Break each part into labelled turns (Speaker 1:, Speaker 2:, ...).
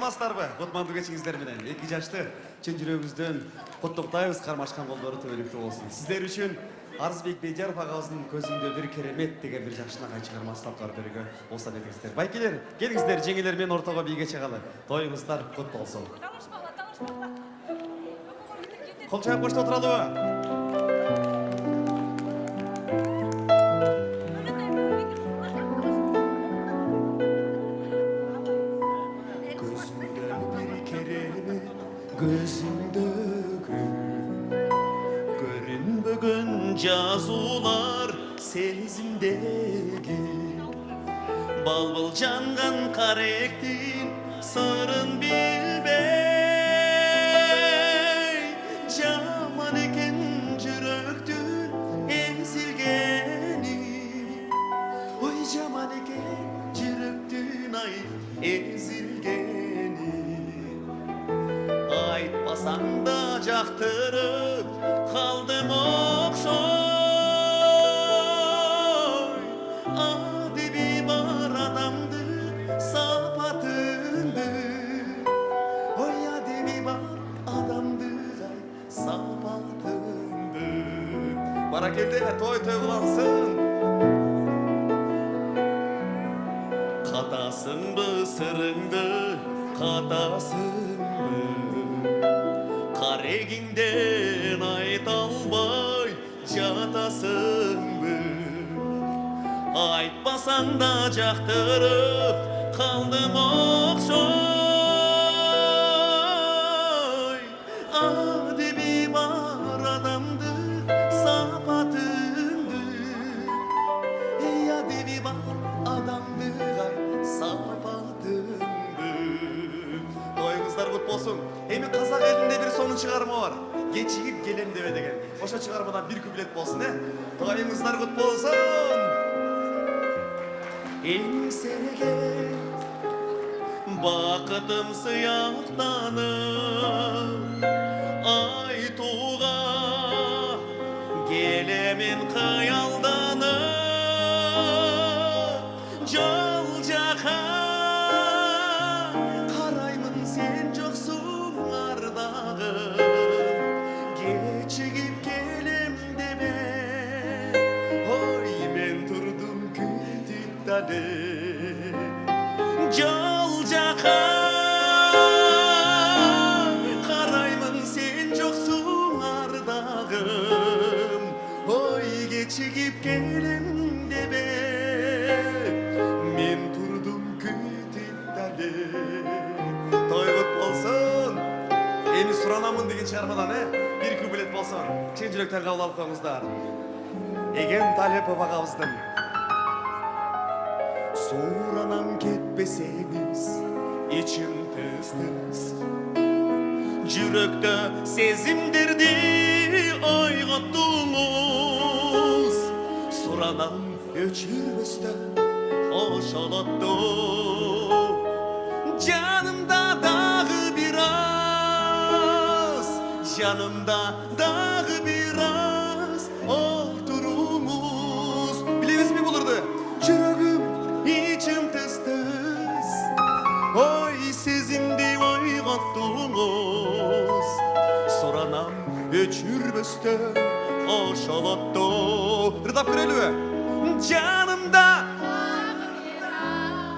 Speaker 1: саламатсыздарбы? Кутмандуу кечиңиздер менен 2 жашты чын жүрөгүбүздөн куттуктайбыз, кармашкан колдору төбөлүктүү болсун. Сиздер үчүн Арызбек Бейжаров агабыздын көзүндө бир керемет деген бир жакшынакай чыгарма саптар берүүгө болсо дедиңиздер. Байкелер, келиңиздер, жеңелер менен ортого бийге чыгалы. Тоюңуздар кут болсун. Кол чайып кошту отуралыбы? Gözümde görünbөгөн жазуулар сезимдеги балбыл жанган каректин сырын билбей жаман экен жүрөктүн эзилгени ой жаман экен жүрөктүн ай эзилгени айтпасаң да жактырып калдым окшой адеби бар адамды сапатынды ой адеби бар адамды сапатынды баракелде той кылансың катасыңбы сырыңды катасыңбы карегиңден айта албай жатасыңбы айтпасаң да жактырып калдым окшой адеби бар адамды сапатынды эй адеби бар адамды сапатынды тоюңуздар кут болсун. Эми казак элинде бир сонун чыгарма бар. Кечигип келем дебе деген. Ошо чыгармадан бир куплет болсун, Тоюңуздар кут болсун. Эңсеге бакытым сыяктанып айтууга келемин кыялданып жол жака караймын сен жоксуң ардагым кечигип келем деме ой мен турдум күтүп дали жол жака караймын сен жоксуң ардагым ой кечигип келем деме мен турдум күтүп дали тойгут болсун. Эми суранамын деген чыгармадан бир куплет болсун. Чын жүрөктөн кабыл алып коюңуздар. Эген Талепов агабыздын суранам кетпесеңиз ичим тыз-тыз жүрөктө сезимдерди ойготтуңуз суранам өчүрбөстөн ошолотто жанымда дагы бир аз жанымда дагы бир аз отуруңуз билебизби булурду жүрөгүм ичим тыз-тыз ой сезимди ойготтуңуз суранам өчүрбөстөн ошолотто ырдап көрөлүбү жанымда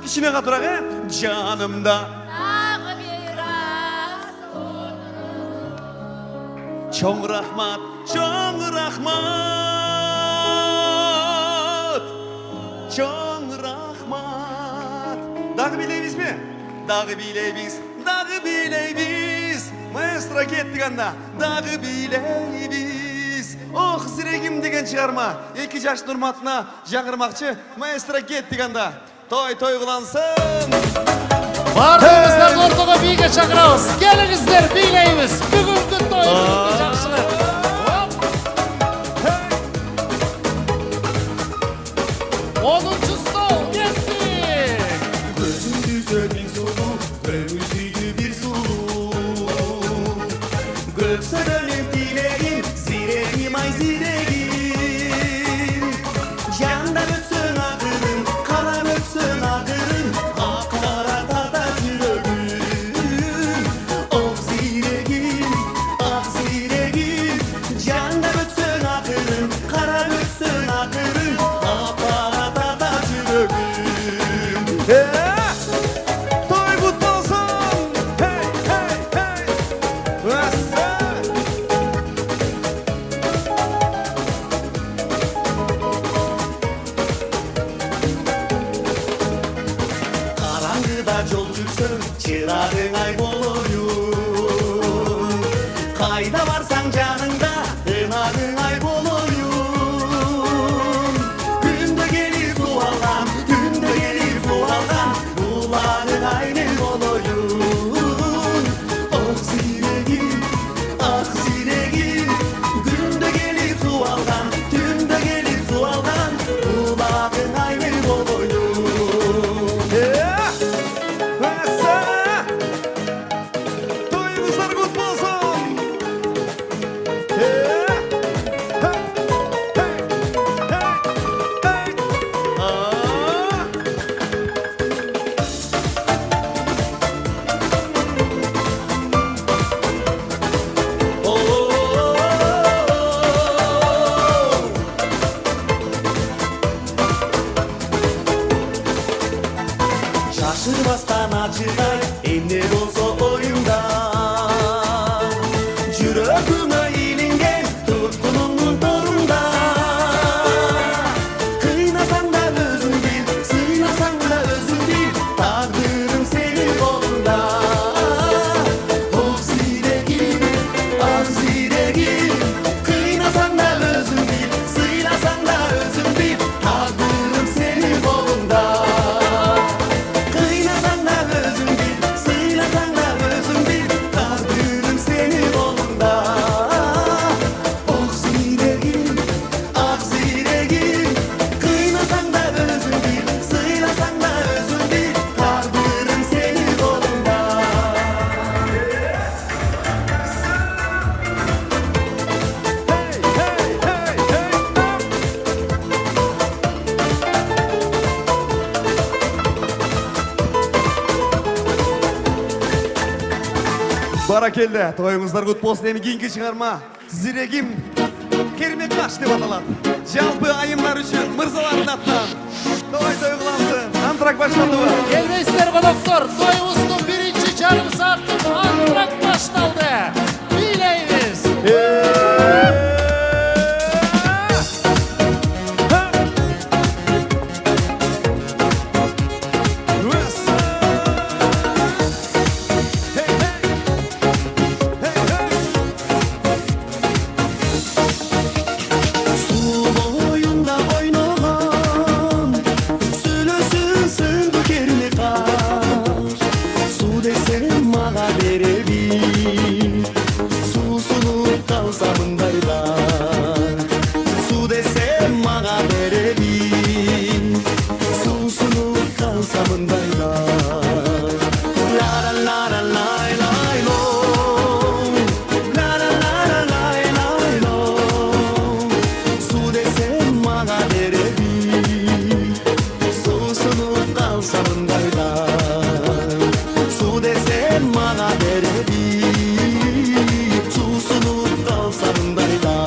Speaker 1: кичине катуураак жанымда дагы бир аз чоң рахмат чоң рахмат чоң рахмат дагы бийлейбизби дагы бийлейбиз дагы бийлейбиз маэстро кеттик анда дагы бийлейбиз ох зирегим деген чыгарма 2 жаштын урматына жаңырмакчы маэстро кеттик анда той кылансын
Speaker 2: бардыгыңыздарды ортого бийге чакырабыз келиңиздер бийлейбиз бүгүнкү тоюбузду жакшылап 10-чу стол кеттик
Speaker 1: көзүңдү сөзүң сулуу көңүлсүйдү бир сулуу көксөрөнүп тилегим зирегим ай зирегим жандап өтсөң акырын калап өтсөң акырын ак кара тарта жүрөгүм ırağыңай болоюн. Кайда барсаң жаныңда ынагыңай болоюн. Күндө келип суу алган, түндө келип суу алган буларыңай мен болоюн. Ок сирегим, ак сирегим, күндө келип суу алган, түндө келип суу алган буларыңай мен болоюн. Toyunuzlar kutlu olsun. Şaşırmazdan acıday, emne bolsa oyunda. Жүрөгүңө илинген туркунуңдун торунда. Кыйнасаң да өзүң бил, сыйнасаң да өзүң бил, тагдырым сенин колуңда. Ок сирегим, ак сирегим, кыйнасаң да өзүң бил, сыйласаң да өзүң бил, тагдырым сенин колуңда. Kıynasan da özün bil, sıylasan da özün bil, takdirim senin kolunda. Ok ziregim, ak ziregim, kıynasan da özün bil, sıylasan da özün bil, takdirim senin kolunda. Баракелде, тоюңуздар кут болсун. Эми кийинки чыгарма Зирегим кермек каш деп аталат. Жалпы айымдар үчүн мырзалардын атынан той кылынсын. Антрак башталдыбы?
Speaker 2: Келбейсіздер қонақтар, тойымыздың бірінші жарым сааттық антрак башталды. Билейміз.
Speaker 1: Суу боюнда ойногон, сүйлөсүн сынды керме каш. Суу десем мага бере бир, суусунуп калса мындайда. Суу десем мага бере бир, суусунуп калса мындайда. Ла ла ла лай лай ло, ла ла ла лай лай ло. Суу десем мага бере бир, суусунуп калса мындайда. Суу десем мага бере бир, суусунуп калса мындайда.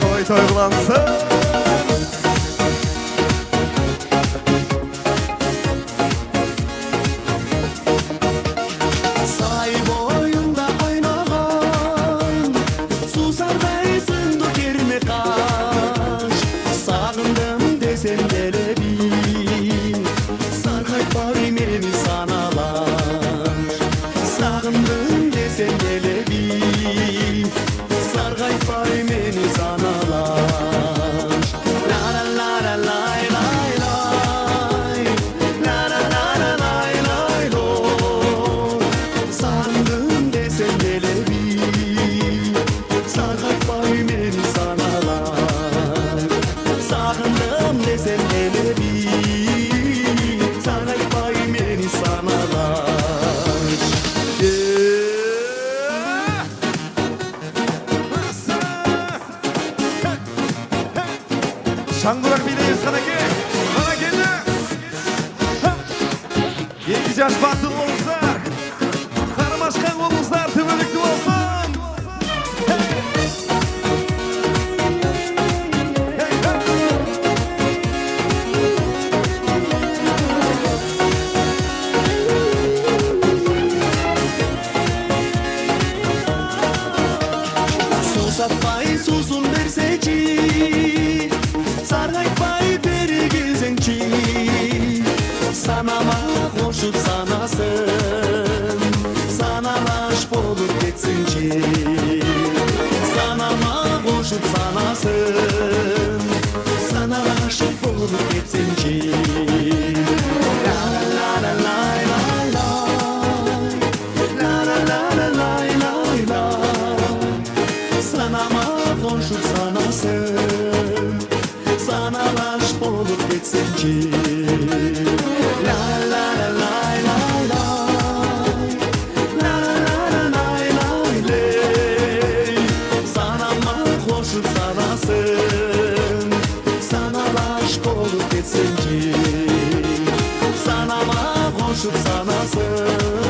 Speaker 1: Той тойлансın. Say boyunda oynagan, susarday sındı kerme kaş. Sağındım desem gele bir, sarkaytpay meni sanalar. Sağındım desem gele bir, sarkaytpay meni sanalar. La la la la lay lay lay, la la la la lay lay lo. Sandım desem gele bir, sarkaytpay meni sanalar. Sağındım desem gele bir, sarkaytpay meni sanalar. Şangurak bileyiz kanake, kanakeli. Yedi yaş batıl oluzlar, karmaşkan oluzlar, tümülüklü olsun. Susatpay susum berseci, sargay
Speaker 3: ketsin ki. La la la la la la la la la la la la. Sanama konuşup sanasın, sana aşık olup gitsin ki. La la la la la la la la la la la. Sanama konuşup sanasın, sana aşık olup gitsin ki. Sanama konuşup sanasın,